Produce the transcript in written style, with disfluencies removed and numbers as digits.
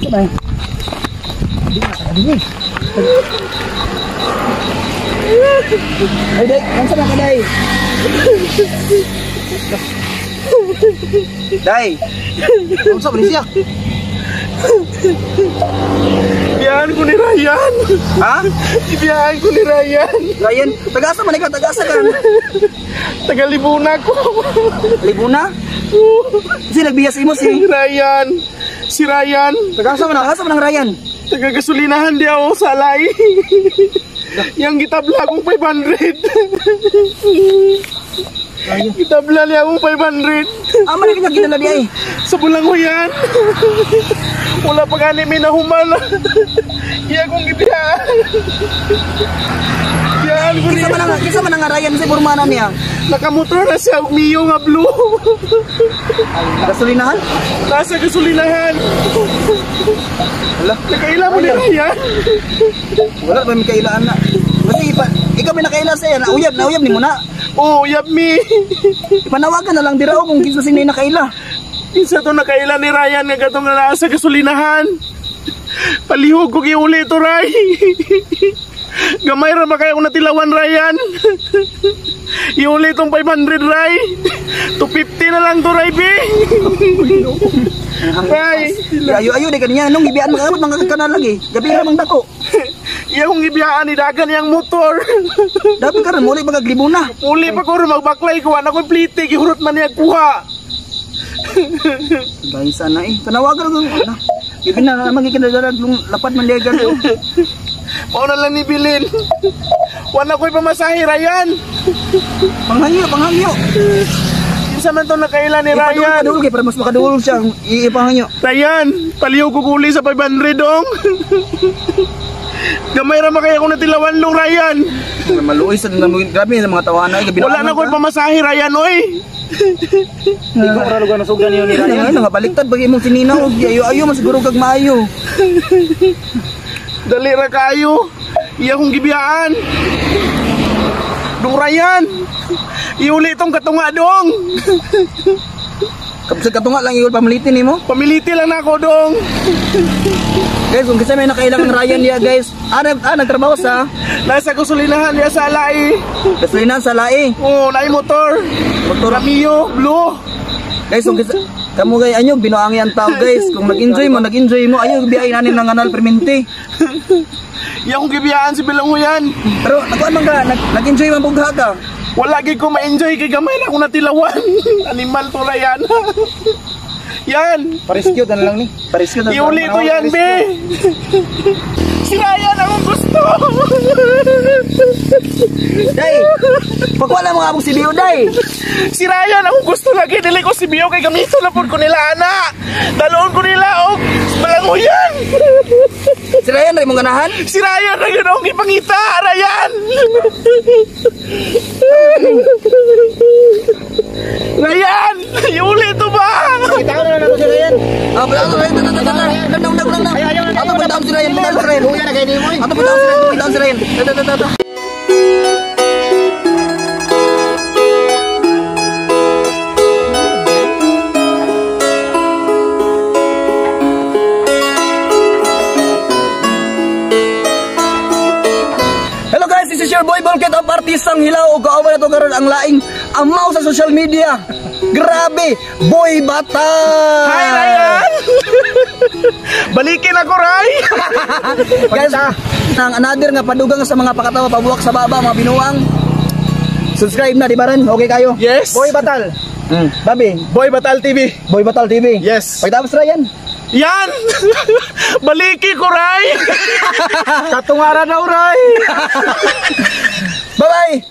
Masuk na. Ay, Day, kansa na ka, Day? Day, kansa ba siya? Ibiyahan ko ni Ryan. Ha? Ibiyahan ko ni Ryan. Ryan, tagasa man ikaw, tagasa ka. Tagalibuna ko. Libuna? Kasi nagbiyas mo si Ryan. Si Ryan. Tagasa man ang Ryan. Taga-gasolinahan di ako sa alay. Yang gitabla akong 500. Gitabla niya akong 500. Ama na kinagkita na di ay. Sa bulang ko yan. Wala pa gani minahuman. Iya kong gibiyahan. Gibiyahan ko niya. Kisa man ang Ryan sa burmanan niya. Nakamotor na siya, Mio nga blue. Gasolinahan? Nasa gasolinahan. Wala. Nakaila mo ni Ryan. Wala ba may kailaan na? Kasi ikaw may nakaila sa'yo. Nauyab ni mo na. Oh, yap me. Panawagan na lang dira kung kinsa sinay nakaila. Isa to nakaila ni Ryan nga gatong na nasa gasolinahan. Palihog ko giuli to, Ray. Gamay ra makaya ko natilawan, Ryan. Iuli tong 500, Ray. 250 na lang to, Ray, B. Ray. Ayo di kaniya nung ibiyaan makamot mga kanal lagi. Gabi ra mang dako. Iya kong ibiyaan ni dagan yang motor. Dapat karon muli magaglibuna. Muli pa ko rin magbaklay ko. Anak ko'y plite, gihurot man niya kuha. Dahil sana tanawagan ko. Ibig na magikinadala lapad man liya gano'n. Mauna lang ni Bilin. Wala ko'y pamasahe, Ryan. Panghangyo. Isa man to nakaila ni Ryan. Padulog para mas makadulog siya. Ipanghanyo. Ryan, paliw ko kuli sa 500 dong. Gamay ra makaya ko natilawan dong, Ryan. Maluoy sa grabe sa mga tawanan. Wala na ko'y pamasahe, Ryan, oy. Ikaw ra lugar nasugan niyo ni Ryan. Nga baliktad bagi imong sininaw. Ayo masiguro kag maayo. Dali ra kayo. Iya kong gibiyaan. Dong, Ryan. Iuli itong katunga dong. Kapag katunga lang iul pamilitin nimo. Pamiliti lang ako dong. Guys, kung kasi may nakailangan Ryan niya, guys. Nagtrabaho sa nasa gasolinahan niya sa Alai. gasolinahan sa Lai. Oh, naay motor. Motor Mio blue. guys, kung kasi kamu guys anyo binuangi ang tao guys. Kung nag-enjoy mo ayo biyahin nanin ng anal permente. Iya kong gibiyaan si Bilong yan. Pero nakuan man ka, nag-enjoy man pugha ka. Wala gid ko ma-enjoy kay gamay na akong natilawan. Animal to, Ryan. Yan. Pariskyo na lang ni. Pariskyo na. Iuli to yan, be. Si Ryan akong gusto. Day, pagwala mo nga si Bio, Day. Si Ryan akong gusto lagi. Dili ko si Bio kay gamito na po ko nila, ana. Daloon ko nila, og balanguyan. Si Ryan, rin mong ganahan? Si Ryan na yun akong ipangita, Ryan. Ryan, iuli to ba? Kita ko na lang si Ryan. Belang Ryan, lang. Ato pa daw si Ryan, Huya na kayo ni mo. Ato pa daw si Ryan. Hello guys, this is your boy Bolket of Artisang Hilaw o kauban na ito karoon ang laing amaw sa social media. Grabe, Boy Bata! Hi, Ryan! Balikin ako, Ray! Guys, ang another nga padugang sa mga pakatawa, pabuwak sa baba, mga binuang. Subscribe na, di ba rin? Okay kayo? Yes! Boy Batal. Babi. Boy Batal TV. Boy Batal TV. Yes. Pagtapos na yan. Yan! Baliki ko, Ray! Katungara daw, Ray! Bye-bye!